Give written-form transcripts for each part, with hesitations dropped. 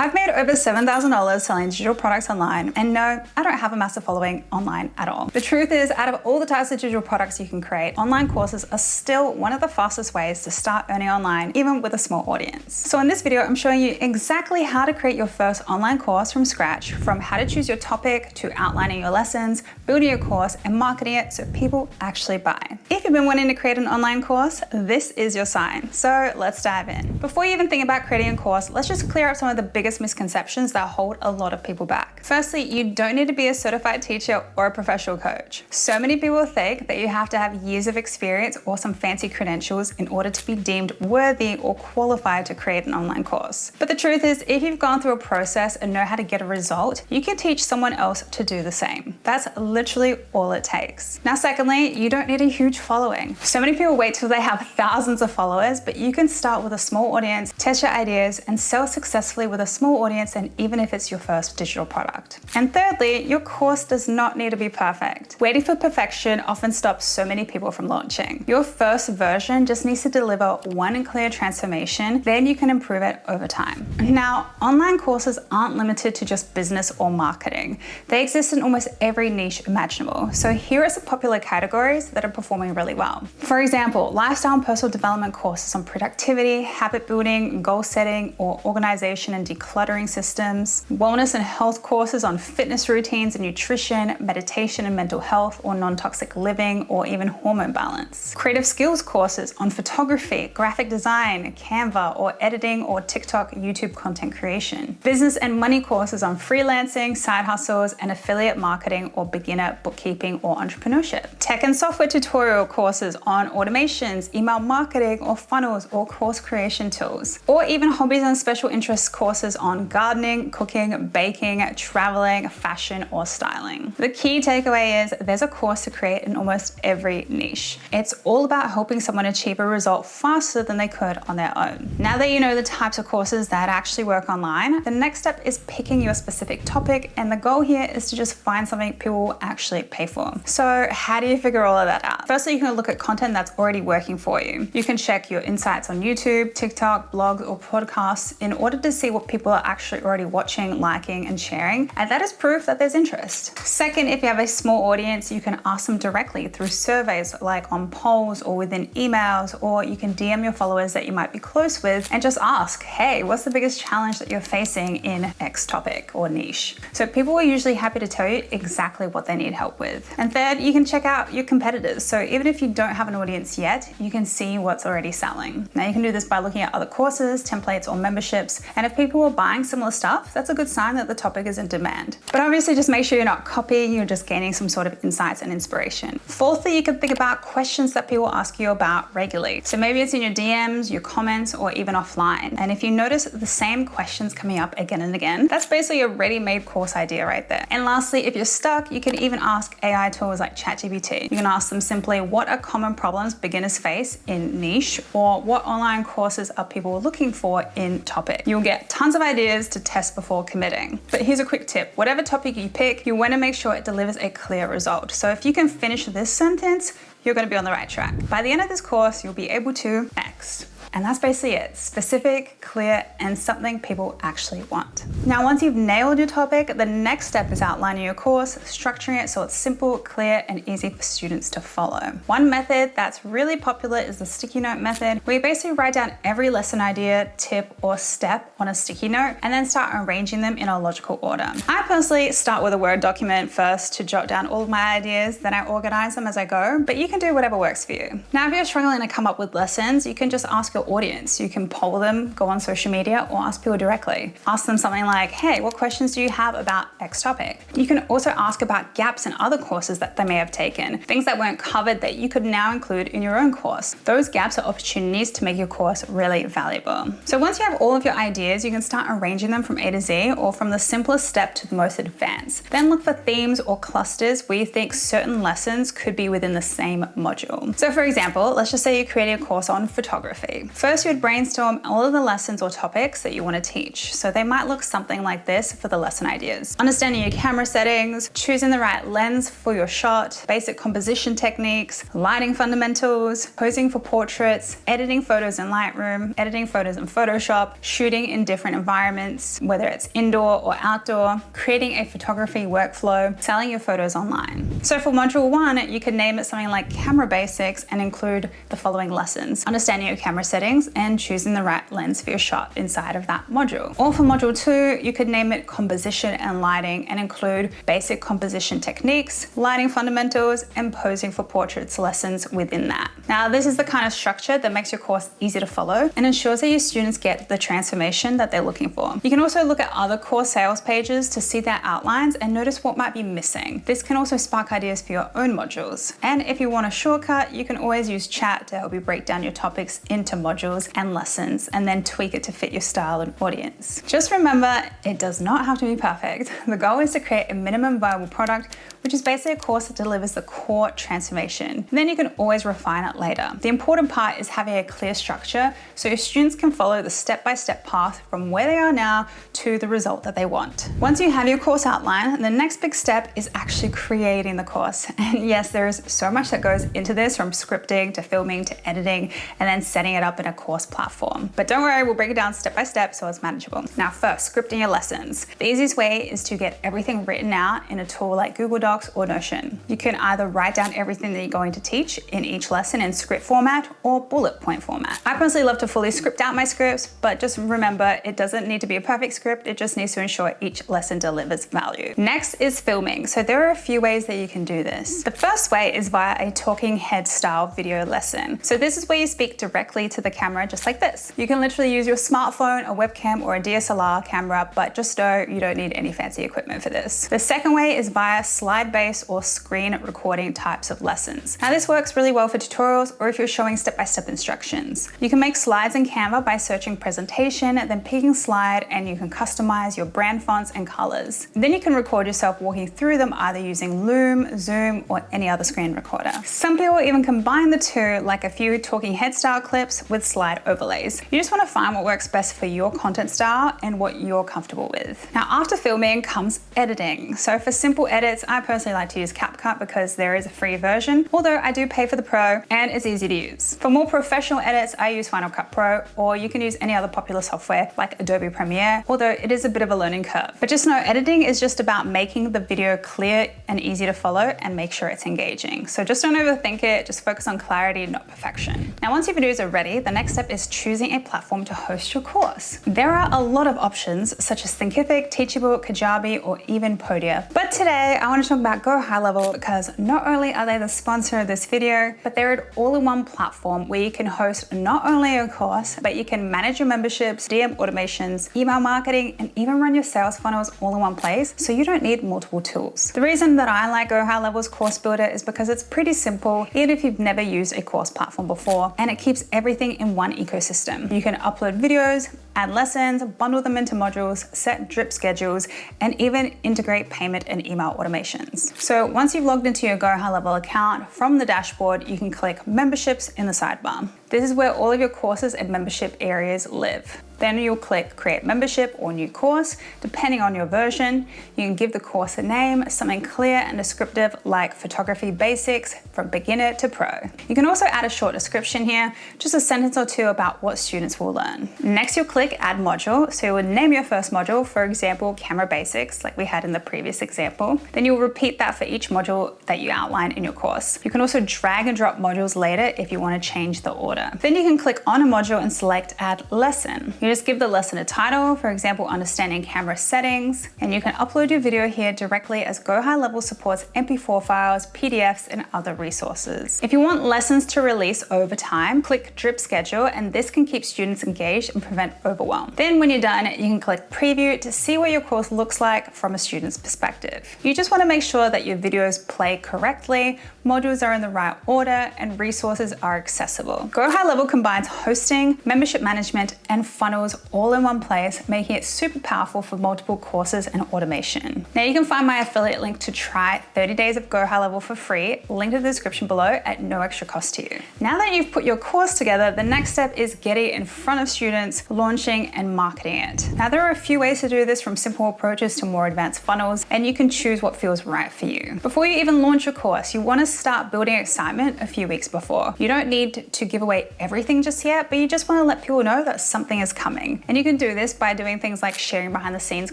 I've made over $7,000 selling digital products online, and no, I don't have a massive following online at all. The truth is, out of all the types of digital products you can create, online courses are still one of the fastest ways to start earning online, even with a small audience. So in this video, I'm showing you exactly how to create your first online course from scratch, from how to choose your topic to outlining your lessons, building your course, and marketing it so people actually buy. If you've been wanting to create an online course, this is your sign. So let's dive in. Before you even think about creating a course, let's just clear up some of the biggest misconceptions that hold a lot of people back. Firstly, you don't need to be a certified teacher or a professional coach. So many people think that you have to have years of experience or some fancy credentials in order to be deemed worthy or qualified to create an online course. But the truth is, if you've gone through a process and know how to get a result, you can teach someone else to do the same. That's literally all it takes. Now, secondly, you don't need a huge following. So many people wait till they have thousands of followers, but you can start with a small audience, test your ideas, and sell successfully with a small audience, and even if it's your first digital product. And thirdly, your course does not need to be perfect. Waiting for perfection often stops so many people from launching. Your first version just needs to deliver one clear transformation, then you can improve it over time. Now, online courses aren't limited to just business or marketing. They exist in almost every niche imaginable. So here are some popular categories that are performing really well. For example, lifestyle and personal development courses on productivity, habit building, goal setting, or organization and decluttering systems, wellness and health courses on fitness routines and nutrition, meditation and mental health, or non-toxic living, or even hormone balance. Creative skills courses on photography, graphic design, Canva, or editing, or TikTok, YouTube content creation. Business and money courses on freelancing, side hustles, and affiliate marketing, or beginner bookkeeping or entrepreneurship. Tech and software tutorial courses on automations, email marketing, or funnels, or course creation tools. Or even hobbies and special interests courses on gardening, cooking, baking, traveling, fashion, or styling. The key takeaway is there's a course to create in almost every niche. It's all about helping someone achieve a result faster than they could on their own. Now that you know the types of courses that actually work online, the next step is picking your specific topic, and the goal here is to just find something people will actually pay for. So how do you figure all of that out? Firstly, you can look at content that's already working for you. You can check your insights on YouTube, TikTok, blogs, or podcasts in order to see what people are actually already watching, liking, and sharing, and that is proof that there's interest. Second, if you have a small audience, you can ask them directly through surveys, like on polls or within emails, or you can DM your followers that you might be close with and just ask, hey, what's the biggest challenge that you're facing in X topic or niche? So people are usually happy to tell you exactly what they need help with. And third, you can check out your competitors. So even if you don't have an audience yet, you can see what's already selling. Now you can do this by looking at other courses, templates, or memberships. And if people are buying similar stuff, that's a good sign that the topic is in demand. But obviously just make sure you're not copying, you're just gaining some sort of insights and inspiration. Fourthly, you can think about questions that people ask you about regularly. So maybe it's in your DMs, your comments, or even offline. And if you notice the same questions coming up again and again, that's basically a ready-made course idea right there. And lastly, if you're stuck, you can even ask AI tools like ChatGPT. You can ask them simply, what are common problems beginners face in niche, or what online courses are people looking for in topic? You'll get tons of ideas to test before committing. But here's a quick tip. Whatever topic you pick, you want to make sure it delivers a clear result. So if you can finish this sentence, you're going to be on the right track. By the end of this course, you'll be able to X. And that's basically it. Specific, clear, and something people actually want. Now, once you've nailed your topic, the next step is outlining your course, structuring it so it's simple, clear, and easy for students to follow. One method that's really popular is the sticky note method, where you basically write down every lesson idea, tip, or step on a sticky note, and then start arranging them in a logical order. I personally start with a Word document first to jot down all of my ideas, then I organize them as I go, but you can do whatever works for you. Now, if you're struggling to come up with lessons, you can just ask your audience. You can poll them, go on social media, or ask people directly. Ask them something like, hey, what questions do you have about X topic? You can also ask about gaps in other courses that they may have taken, things that weren't covered that you could now include in your own course. Those gaps are opportunities to make your course really valuable. So once you have all of your ideas, you can start arranging them from A to Z, or from the simplest step to the most advanced. Then look for themes or clusters where you think certain lessons could be within the same module. So for example, let's just say you created a course on photography. First, you would brainstorm all of the lessons or topics that you want to teach. So they might look something like this for the lesson ideas. Understanding your camera settings, choosing the right lens for your shot, basic composition techniques, lighting fundamentals, posing for portraits, editing photos in Lightroom, editing photos in Photoshop, shooting in different environments, whether it's indoor or outdoor, creating a photography workflow, selling your photos online. So for module 1, you could name it something like camera basics and include the following lessons: understanding your camera settings and choosing the right lens for your shot inside of that module. Or for module 2, you could name it composition and lighting and include basic composition techniques, lighting fundamentals, and posing for portraits lessons within that. Now, this is the kind of structure that makes your course easy to follow and ensures that your students get the transformation that they're looking for. You can also look at other course sales pages to see their outlines and notice what might be missing. This can also spark ideas for your own modules. And if you want a shortcut, you can always use chat to help you break down your topics into modules and lessons and then tweak it to fit your style and audience. Just remember, it does not have to be perfect. The goal is to create a minimum viable product, which is basically a course that delivers the core transformation. And then you can always refine it later. The important part is having a clear structure so your students can follow the step-by-step path from where they are now to the result that they want. Once you have your course outline, the next big step is actually creating the course. And yes, there is so much that goes into this, from scripting to filming to editing and then setting it up in a course platform. But don't worry, we'll break it down step by step so it's manageable. Now first, scripting your lessons. The easiest way is to get everything written out in a tool like Google Docs or Notion. You can either write down everything that you're going to teach in each lesson in script format or bullet point format. I personally love to fully script out my scripts, but just remember, it doesn't need to be a perfect script. It just needs to ensure each lesson delivers value. Next is filming. So there are a few ways that you can do this. The first way is via a talking head style video lesson. So this is where you speak directly to the camera, just like this. You can literally use your smartphone, a webcam, or a DSLR camera, but just know you don't need any fancy equipment for this. The second way is via slide-based or screen recording types of lessons. Now this works really well for tutorials or if you're showing step-by-step instructions. You can make slides in Canva by searching presentation, then picking slide, and you can customize your brand fonts and colors. Then you can record yourself walking through them either using Loom, Zoom, or any other screen recorder. Some people even combine the two, like a few talking head style clips with slide overlays. You just want to find what works best for your content style and what you're comfortable with. Now after filming comes editing. So for simple edits, I personally like to use CapCut because there is a free version, although I do pay for the Pro and it's easy to use. For more professional edits, I use Final Cut Pro, or you can use any other popular software like Adobe Premiere, although it is a bit of a learning curve. But just know editing is just about making the video clear and easy to follow and make sure it's engaging. So just don't overthink it, just focus on clarity, not perfection. Now once your videos are ready, the next step is choosing a platform to host your course. There are a lot of options such as Thinkific, Teachable, Kajabi, or even Podia. But today I want to talk about GoHighLevel because not only are they the sponsor of this video, but they're an all-in-one platform where you can host not only your course, but you can manage your memberships, DM automations, email marketing, and even run your sales funnels all in one place, so you don't need multiple tools. The reason that I like GoHighLevel's Course Builder is because it's pretty simple, even if you've never used a course platform before, and it keeps everything in one ecosystem. You can upload videos, add lessons, bundle them into modules, set drip schedules, and even integrate payment and email automations. So once you've logged into your GoHighLevel account, from the dashboard, you can click Memberships in the sidebar. This is where all of your courses and membership areas live. Then you'll click Create Membership or New Course, depending on your version. You can give the course a name, something clear and descriptive like Photography Basics from Beginner to Pro. You can also add a short description here, just a sentence or two about what students will learn. Next, you'll click Add Module. So you would name your first module, for example, Camera Basics, like we had in the previous example. Then you'll repeat that for each module that you outline in your course. You can also drag and drop modules later if you want to change the order. Then you can click on a module and select Add Lesson. You just give the lesson a title, for example, Understanding Camera Settings, and you can upload your video here directly as GoHighLevel supports MP4 files, PDFs, and other resources. If you want lessons to release over time, click Drip Schedule, and this can keep students engaged and prevent overwhelm. Then when you're done, you can click Preview to see what your course looks like from a student's perspective. You just want to make sure that your videos play correctly, modules are in the right order, and resources are accessible. GoHighLevel GoHighLevel combines hosting, membership management, and funnels all in one place, making it super powerful for multiple courses and automation. Now you can find my affiliate link to try 30 days of GoHighLevel for free, linked in the description below at no extra cost to you. Now that you've put your course together, the next step is getting it in front of students, launching and marketing it. Now there are a few ways to do this, from simple approaches to more advanced funnels, and you can choose what feels right for you. Before you even launch your course, you want to start building excitement a few weeks before. You don't need to give away everything just yet, but you just want to let people know that something is coming. And you can do this by doing things like sharing behind the scenes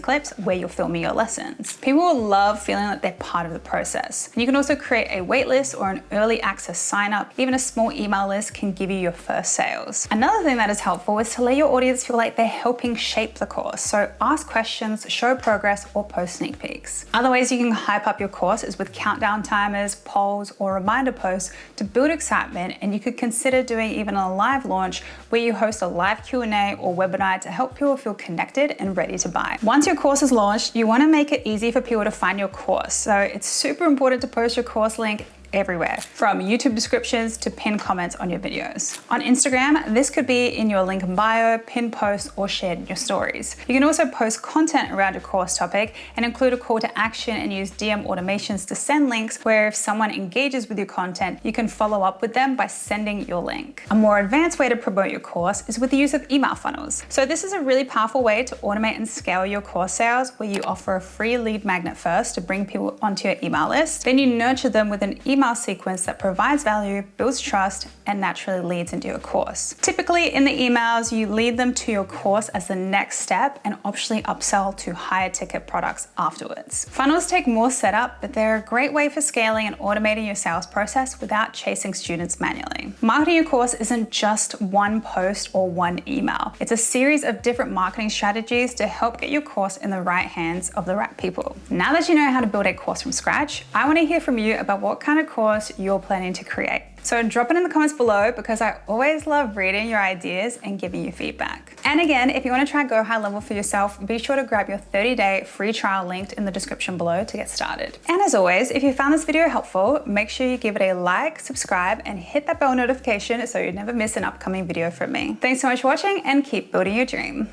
clips where you're filming your lessons. People will love feeling like they're part of the process. And you can also create a wait list or an early access sign up. Even a small email list can give you your first sales. Another thing that is helpful is to let your audience feel like they're helping shape the course. So ask questions, show progress, or post sneak peeks. Other ways you can hype up your course is with countdown timers, polls, or reminder posts to build excitement. And you could consider doing even a live launch where you host a live Q&A or webinar to help people feel connected and ready to buy. Once your course is launched, you want to make it easy for people to find your course. So it's super important to post your course link everywhere, from YouTube descriptions to pinned comments on your videos. On Instagram, this could be in your link in bio, pinned post, or shared in your stories. You can also post content around your course topic and include a call to action and use DM automations to send links, where if someone engages with your content, you can follow up with them by sending your link. A more advanced way to promote your course is with the use of email funnels. So this is a really powerful way to automate and scale your course sales, where you offer a free lead magnet first to bring people onto your email list. Then you nurture them with an email sequence that provides value, builds trust, and naturally leads into your course. Typically in the emails, you lead them to your course as the next step and optionally upsell to higher ticket products afterwards. Funnels take more setup, but they're a great way for scaling and automating your sales process without chasing students manually. Marketing your course isn't just one post or one email. It's a series of different marketing strategies to help get your course in the right hands of the right people. Now that you know how to build a course from scratch, I want to hear from you about what kind of course you're planning to create. So drop it in the comments below, because I always love reading your ideas and giving you feedback. And again, if you want to try GoHighLevel for yourself, be sure to grab your 30-day free trial linked in the description below to get started. And as always, if you found this video helpful, make sure you give it a like, subscribe, and hit that bell notification so you never miss an upcoming video from me. Thanks so much for watching, and keep building your dream.